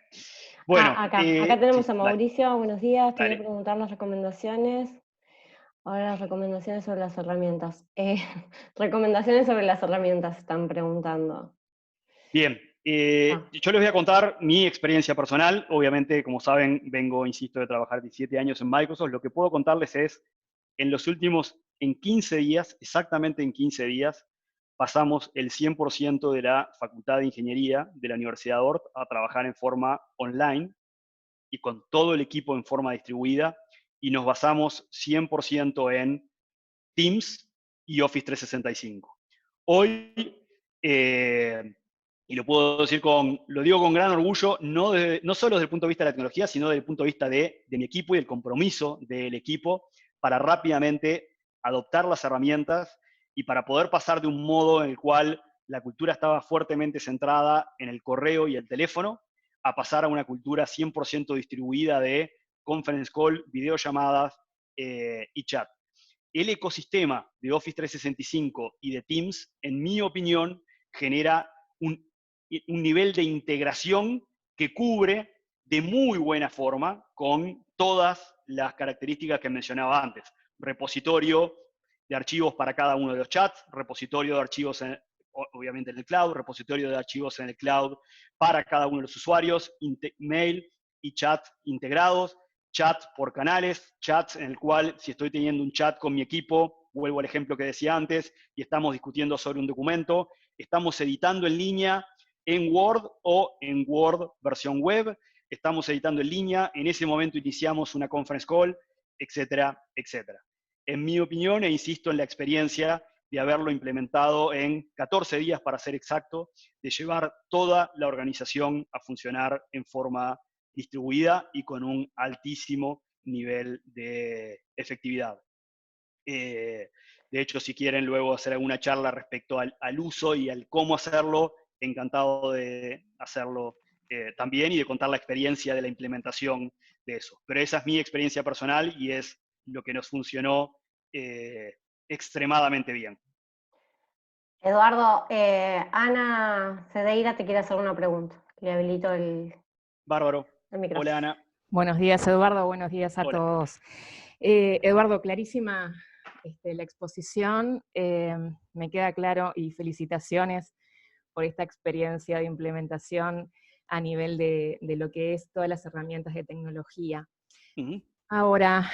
acá tenemos sí, a dale, Mauricio. Buenos días, te voy a dale. preguntar las recomendaciones. Ahora las recomendaciones sobre las herramientas. Recomendaciones sobre las herramientas están preguntando. Bien, Yo les voy a contar mi experiencia personal. Obviamente, como saben, vengo, insisto, de trabajar 17 años en Microsoft. Lo que puedo contarles es, en 15 días, exactamente en 15 días, pasamos el 100% de la Facultad de Ingeniería de la Universidad de Ort a trabajar en forma online y con todo el equipo en forma distribuida, y nos basamos 100% en Teams y Office 365. Hoy, y lo digo con gran orgullo, no solo desde el punto de vista de la tecnología, sino desde el punto de vista de mi equipo y del compromiso del equipo para rápidamente adoptar las herramientas y para poder pasar de un modo en el cual la cultura estaba fuertemente centrada en el correo y el teléfono, a pasar a una cultura 100% distribuida de conference call, videollamadas y chat. El ecosistema de Office 365 y de Teams, en mi opinión, genera un nivel de integración que cubre de muy buena forma con todas las características que mencionaba antes. Repositorio de archivos para cada uno de los chats, repositorio de archivos obviamente en el cloud, repositorio de archivos en el cloud para cada uno de los usuarios, mail y chat integrados, chat por canales, chats en el cual si estoy teniendo un chat con mi equipo, vuelvo al ejemplo que decía antes, y estamos discutiendo sobre un documento, estamos editando en línea en Word o en Word versión web, estamos editando en línea, en ese momento iniciamos una conference call, etcétera, etcétera. En mi opinión, e insisto en la experiencia de haberlo implementado en 14 días para ser exacto, de llevar toda la organización a funcionar en forma distribuida y con un altísimo nivel de efectividad. De hecho, si quieren luego hacer alguna charla respecto al uso y al cómo hacerlo, encantado de hacerlo también y de contar la experiencia de la implementación de eso. Pero esa es mi experiencia personal y es lo que nos funcionó extremadamente bien. Eduardo, Ana Cedeira te quiere hacer una pregunta. Le habilito el Bárbaro. micrófono. Hola, Ana. Buenos días, Eduardo. Buenos días a Hola. todos. Eduardo, clarísima la exposición. Me queda claro y felicitaciones por esta experiencia de implementación a nivel de lo que es todas las herramientas de tecnología. Ahora,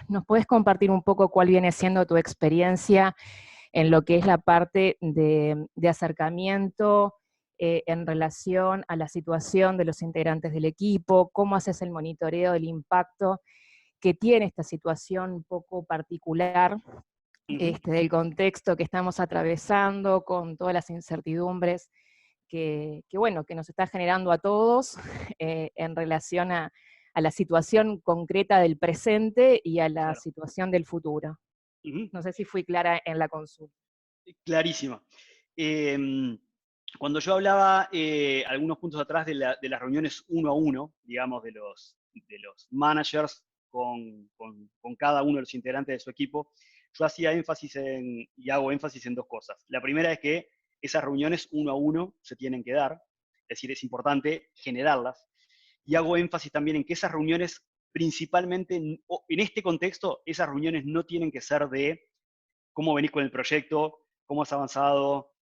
¿nos puedes compartir un poco cuál viene siendo tu experiencia en lo que es la parte de acercamiento en relación a la situación de los integrantes del equipo? ¿Cómo haces el monitoreo del impacto que tiene esta situación un poco particular del contexto que estamos atravesando, con todas las incertidumbres que nos está generando a todos en relación a la situación concreta del presente y a la situación del futuro? No sé si fui clara en la consulta. Clarísima. Cuando yo hablaba algunos puntos atrás de las reuniones uno a uno, digamos, de los managers con cada uno de los integrantes de su equipo, yo hacía énfasis y hago énfasis en dos cosas. La primera es que esas reuniones uno a uno se tienen que dar, es decir, es importante generarlas, y hago énfasis también en que esas reuniones, principalmente en este contexto, esas reuniones no tienen que ser de cómo venís con el proyecto, cómo has avanzado,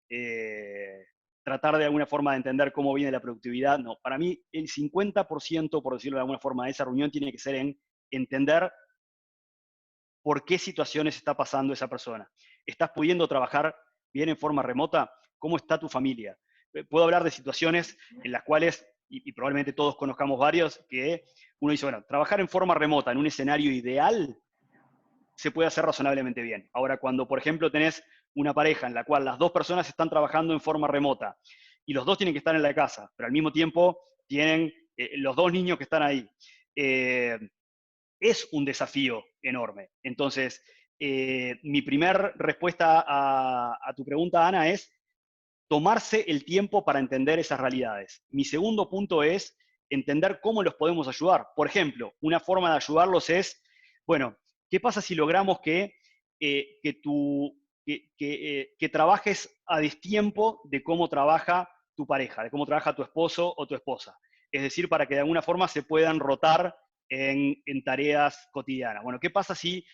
tratar de alguna forma de entender cómo viene la productividad. No, para mí el 50%, por decirlo de alguna forma, de esa reunión tiene que ser en entender por qué situaciones está pasando esa persona. ¿Estás pudiendo trabajar bien en forma remota? ¿Cómo está tu familia? Puedo hablar de situaciones en las cuales, y probablemente todos conozcamos varios, que uno dice, bueno, trabajar en forma remota en un escenario ideal se puede hacer razonablemente bien. Ahora, cuando, por ejemplo, tenés una pareja en la cual las dos personas están trabajando en forma remota y los dos tienen que estar en la casa, pero al mismo tiempo tienen los dos niños que están ahí, es un desafío enorme. Entonces, mi primer respuesta a tu pregunta, Ana, es tomarse el tiempo para entender esas realidades. Mi segundo punto es entender cómo los podemos ayudar. Por ejemplo, una forma de ayudarlos es, bueno, ¿qué pasa si logramos que trabajes a destiempo de cómo trabaja tu pareja, de cómo trabaja tu esposo o tu esposa? Es decir, para que de alguna forma se puedan rotar en tareas cotidianas. Bueno, ¿qué pasa si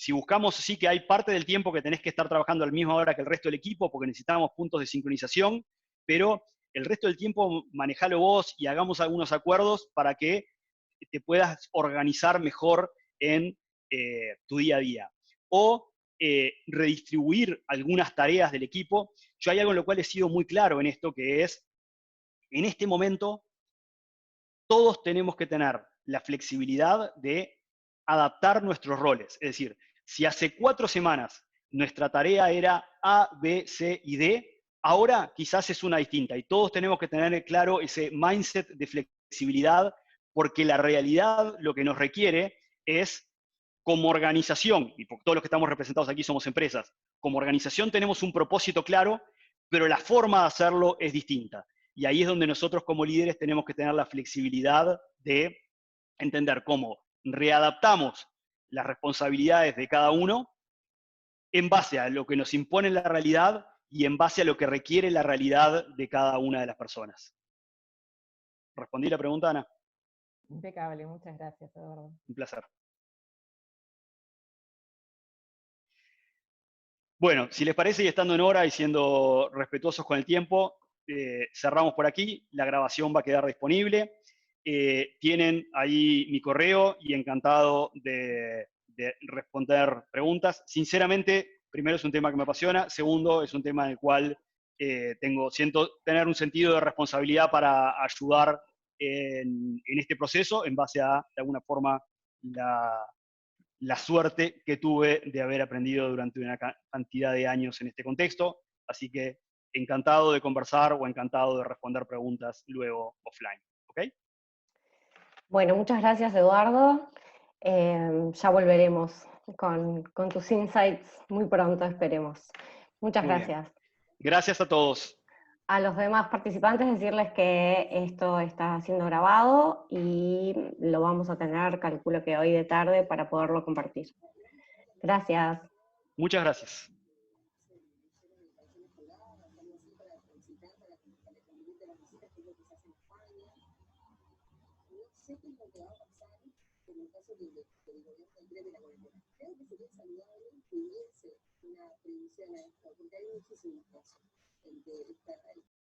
buscamos, sí que hay parte del tiempo que tenés que estar trabajando a la misma hora que el resto del equipo porque necesitamos puntos de sincronización, pero el resto del tiempo manejalo vos y hagamos algunos acuerdos para que te puedas organizar mejor en tu día a día. O redistribuir algunas tareas del equipo. Yo hay algo en lo cual he sido muy claro en esto, que es, en este momento, todos tenemos que tener la flexibilidad de adaptar nuestros roles. Es decir, si hace 4 semanas nuestra tarea era A, B, C y D, ahora quizás es una distinta. Y todos tenemos que tener claro ese mindset de flexibilidad, porque la realidad lo que nos requiere es, como organización, y por todos los que estamos representados aquí somos empresas, como organización tenemos un propósito claro, pero la forma de hacerlo es distinta. Y ahí es donde nosotros como líderes tenemos que tener la flexibilidad de entender cómo readaptamos las responsabilidades de cada uno en base a lo que nos impone la realidad y en base a lo que requiere la realidad de cada una de las personas. ¿Respondí la pregunta, Ana? Impecable, muchas gracias, Eduardo. Un placer. Bueno, si les parece, y estando en hora y siendo respetuosos con el tiempo, cerramos por aquí. La grabación va a quedar disponible. Tienen ahí mi correo y encantado de responder preguntas. Sinceramente, primero es un tema que me apasiona. Segundo, es un tema en el cual siento tener un sentido de responsabilidad para ayudar en este proceso, en base a, de alguna forma, la suerte que tuve de haber aprendido durante una cantidad de años en este contexto. Así que encantado de conversar o encantado de responder preguntas luego offline. ¿Ok? Bueno, muchas gracias, Eduardo. Ya volveremos con tus insights muy pronto, esperemos. Muchas Muy bien. gracias. Gracias a todos. A los demás participantes decirles que esto está siendo grabado y lo vamos a tener, calculo que hoy de tarde, para poderlo compartir. Gracias. Muchas gracias.